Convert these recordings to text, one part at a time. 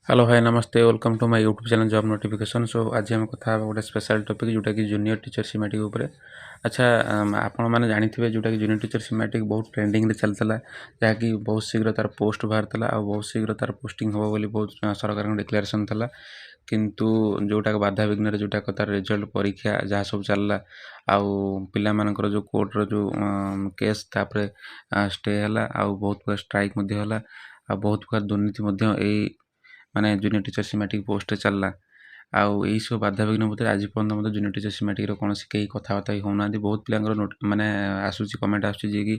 Hello hi namaste welcome to my YouTube channel job notification. So आज आम कथा गोटे स्पेशल टॉपिक जोटा कि जूनियर टीचर सीमेटिक उपर। अच्छा आपण मैंने जानी जोटा कि जूनियर टीचर सीमेटिक बहुत ट्रेंडिंग रे चलता जहाँकि बहुत शीघ्र तार पोस्ट बाहर आ बहुत शीघ्र तार पोस्टिंग हम बोली बहुत सरकार डिक्लेरेसन था किंतु जोटा बाधा विघ्न जोटा तार रिजल्ट परीक्षा जहाँ सब चलला आउ पिला मानकर जो कोर्टर जो केस तापर स्टे है आउ बहुत प्रकार स्ट्राइक होला आ बहुत प्रकार दुर्नीति माने जूनियर टीचर सीमेटिक पोस्ट चलला आउ यही सब बाधाविघ्न भितर आज पर्यटन जूनियर टीचर सीमेटिक कौन कई कथबार्ता होना बहुत पिला माने आसूसी कमेंट आसूसी कि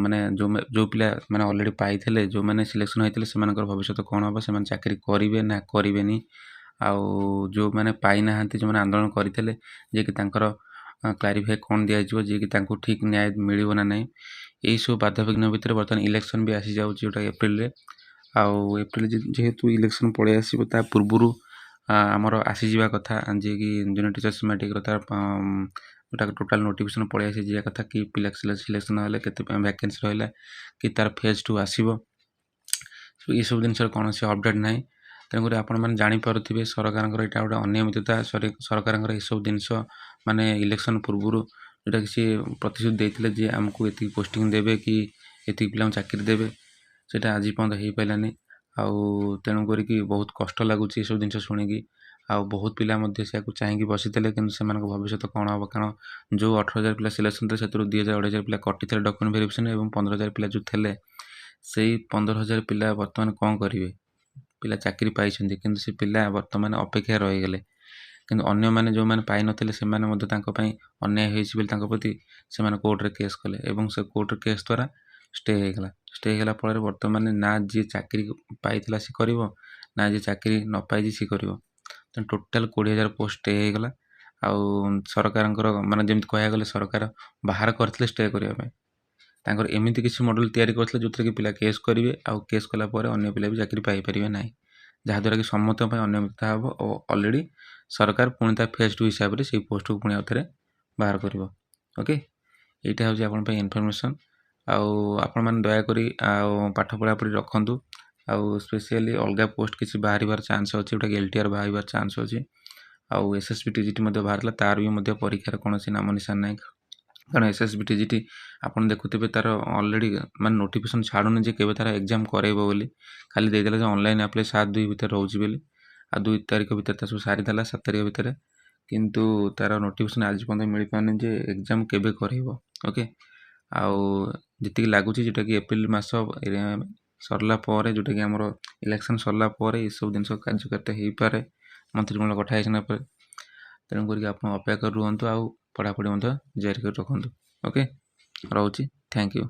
माने जो पिला माने ऑलरेडी पाई जो माने सिलेक्शन होते से भविष्य कौन हम से चाकरी करेंगे ना करेंगे आउ जो माने पाई ना जो माने आंदोलन करते जे कि क्लारीफाई कौन दिज्व जी कि ठीक न्याय मिल ना ना यही सब बाधाविघ्न भितर बर्तमान इलेक्शन भी आसी जाऊँ जोटा एप्रिल आउ एप्रिल जेहेतु इलेक्शन पड़े आसो ता पूर्व आमर आसीजा कथा जे कि जूनियर टीचर सीमेटिक तार जोटा टोटाल नोटिफिकेशन पड़े आसी कथा कि पिला सिलेक्शन हेल्ले के वैकेंसी रहा कि तार फेज 2 आसो ये सब जिन कौन से अपडेट ना तेणुक आपने जापे सरकार यहाँ गोटे अनियमितता सरकार यू जिन माने इलेक्शन पूर्व जोटा कि सी प्रतिश्रुति देते आमको ये पोस्टिंग देवे कि ये पिला चाकरी देवे सेटा आज पर्यटन हो पारानी आउ तेणु करी बहुत कष्ट लगुच सब जिन शुणिकी आउ बहुत पिला चाहिए बसी कि भविष्य कौन हम कारण जो 18,000 पिला सिलेक्शन थे 2,000-2,500 पिला कटी थे डॉक्यूमेंट वेरिफिकेशन और 15,000 पिला जो थे से 15,000 पिला बर्तमान कौन करेंगे पिला चाकरी पाई कि से पिला बर्तमान अपेक्षा रहीगले कि अन्य मैंने जो मैंने पाई नथिले से अन्याय होती प्रति से कोर्टे केस कले और से कोर्टे केस द्वारा स्टे होगा फल बर्तमान ना जी चाकरी पाई सी कर ना जी चाकरी न पाई सी कर टोटाल 20,000 पोस्ट स्टे होगा आउ सरकार माने जमी कह गले सरकार बाहर करते स्टे करने एमती किसी मॉडल तैयारी करते जो कि पिला केस करेंगे आउ केस कलापर अन्य पिला भी चाकरी पाइपर ना जहाँद्वारा कि समस्त अनियमितता हम और ऑलरेडी सरकार पुणी फेज 2 हिसाब से पोस्ट को पुणी आउ थे बाहर कर ओके यहाँ हूँ आप इनफर्मेशन आपण मैंने दयाकोरी पाठ पढ़ापढ़ी रखु आउ स्पेशली अलग पोस्ट किसी बाहर चांस अच्छे जोटा कि LTR बाहर चांस अच्छी आउ SSB TGT बाहर तार भी परीक्षार कौन नाम निशान ना कारण SSB TGT आप देखुए तार ऑलरेडी माने नोटिफिकेशन छाड़ूनी जे केवे तार एग्जाम करेबो बोली खाली देदेला ऑनलाइन अप्लाई 7/2 भितर रोची बोली आ 2 तारिख भितर सब सारी देला 7 तारिख भितर किंतु तार नोटिफिकेशन आज पर्यटन मिल पानी जे एग्जाम केबे करेबो ओके आउ जी लगुच जोटा कि एप्रिल मास सरला जोटा कि आमर इलेक्शन सरला ये सब जिन कार्यकारिता हो पाए मंत्रिमंडल कठाई तेणुक आप अपेक्षा कर रुहतु आउ पढ़ापढ़ी जारी कर रखु ओके रोची थैंक यू।